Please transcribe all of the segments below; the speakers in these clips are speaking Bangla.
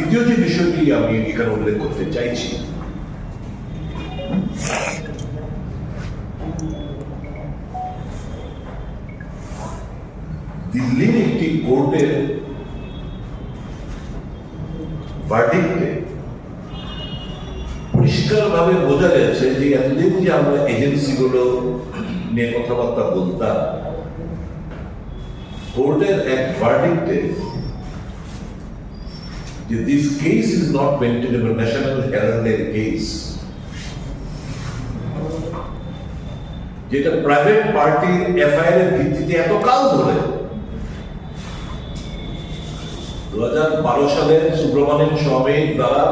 দ্বিতীয় যে বিষয়টি আমি এখানে উল্লেখ করতে চাইছি, দিল্লির একটি কোর্টের ভার্ডিক্টে পরিষ্কারভাবে বোঝা গেছে যে এতদিন যে আমরা এজেন্সিগুলো নিয়ে কথাবার্তা বলতাম, কোর্টের এক ভার্ডিক্টে যে this case is not maintainable, national হেরাল্ডের কেস, যেটা প্রাইভেট পার্টির এফআইআর এর ভিত্তিতে এত কাল ধরে 2012 সালে সুব্রমণিয়ান স্বামী দ্বারা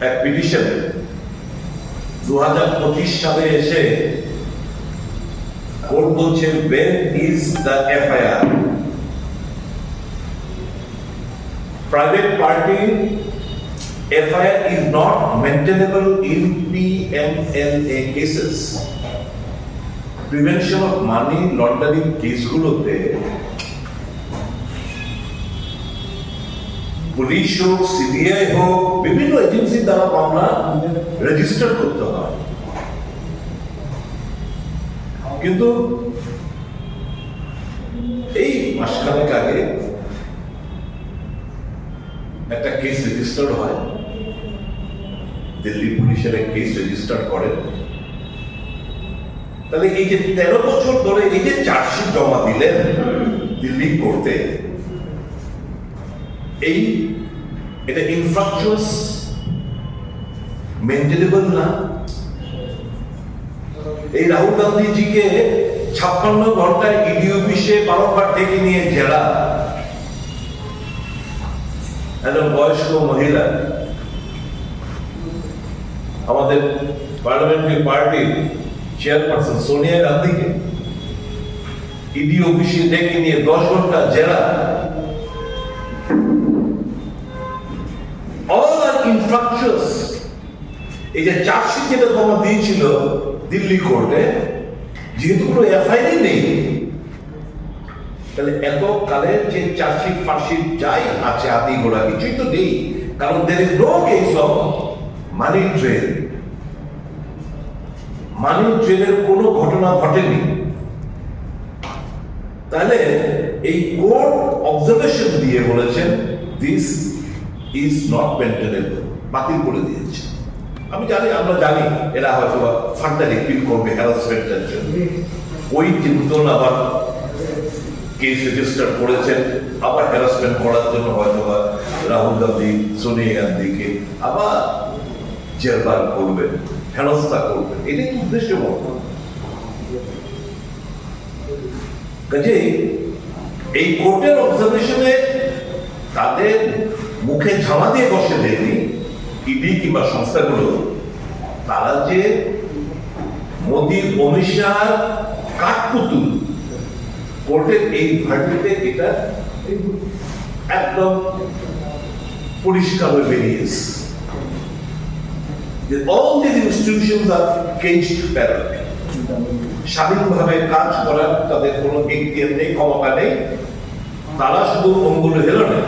এক পিটিশন 2025 সালে এসে কোর্ট বলছে when is the FIR? Private party FIR is not maintainable in PMLA cases. Prevention of money laundering কেসগুলোতে পুলিশ হোক, সিবিআই হোক, বিভিন্ন এজেন্সি দ্বারা মামলা রেজিস্টার করতে হয়। কিন্তু এই মাসখানেক আগে একটা কেস রেজিস্টার হয়, দিল্লি পুলিশের এক কেস রেজিস্টার করেন। তাহলে এই যে 13 বছর ধরে এই যে চার্জশিট জমা দিলেন দিল্লি কোর্টে, এটা ইনফ্রাকচুয়াস, মেইনটেনেবল না। এই রাহুল গান্ধীজিকে 56 ঘন্টায় ইডি অফিসে বারবার ডেকে নিয়ে জেরা, একজন বয়স্ক মহিলা, আমাদের পার্লামেন্টারি পার্টির চেয়ারপারসন সোনিয়া গান্ধীকে ইডি অফিসে ডেকে নিয়ে 10 ঘন্টা জেরা। All are infractions. এই যে চার্জশিট যেটা জমা দিয়েছিল দিল্লি কোর্টে, যেহেতু কোনো এফআইআর নেই, তাহলে এত কালের যে চার্জশিট ফার্সিট যাই আছে আদি গোড়া কিছুই তো নেই, কারণ there is no case of money trail. মানি ট্রেনের কোনো ঘটনা ঘটেনি। তাহলে এই কোর্ট অবজারভেশন দিয়ে বলেছেন দিস ইজ নট মেইনটেনেবল, বাতিল করে দিয়েছে। আমি জানি, আমরা জানি এরা হয়তো ফার্দার এপিল করবে হ্যারাসমেন্টের জন্য। ওই তিনজন আবার কেস রেজিস্টার করেছেন, আবার হ্যারাসমেন্ট করার জন্য হয়তো রাহুল গান্ধী, সোনিয়া গান্ধীকে আবার জেরবার করবেন, হেনস্থা করবেন, এটাই উদ্দেশ্য মতো। কাজেই এই কোর্টের অবজারভেশনে তাদের মুখে ঝামা দিয়ে বসে দেয়নি ইডি কিংবা সংস্থাগুলো, তারা যে মোদী অমিত শাহ কাঠপুতুল, কোর্টের এই ভার্ডিক্টে এটা একদম পরিষ্কার হয়ে বেরিয়েছে। All these institutions are caged parallel. স্বাধীনভাবে কাজ করার তাদের কোনো এখতিয়ার নেই, ক্ষমতা নেই, তারা শুধু অঙ্গুল হেলনে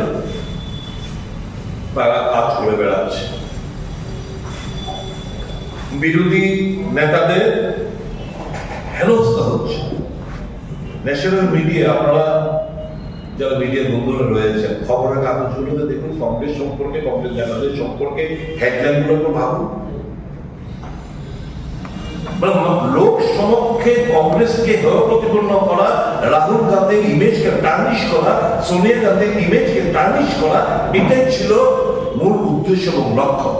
তারা কাজ করে বেড়াচ্ছে। বিরোধী নেতাদের হেনস্থা হচ্ছে। ন্যাশনাল মিডিয়া, আপনারা যারা মিডিয়ার বন্ধুরা রয়েছেন, খবরের কাগজগুলোতে দেখুন কংগ্রেস সম্পর্কে, কংগ্রেস নেতাদের সম্পর্কে হেডলাইনগুলো ভাবুন। লোক সমক্ষে কংগ্রেসকে হেয় প্রতিপন্ন করা, রাহুল গান্ধীর ইমেজকে টার্নিশ করা, সোনিয়া গান্ধীর ইমেজকে টার্নিশ করা, এটাই ছিল মূল উদ্দেশ্য এবং লক্ষ্য।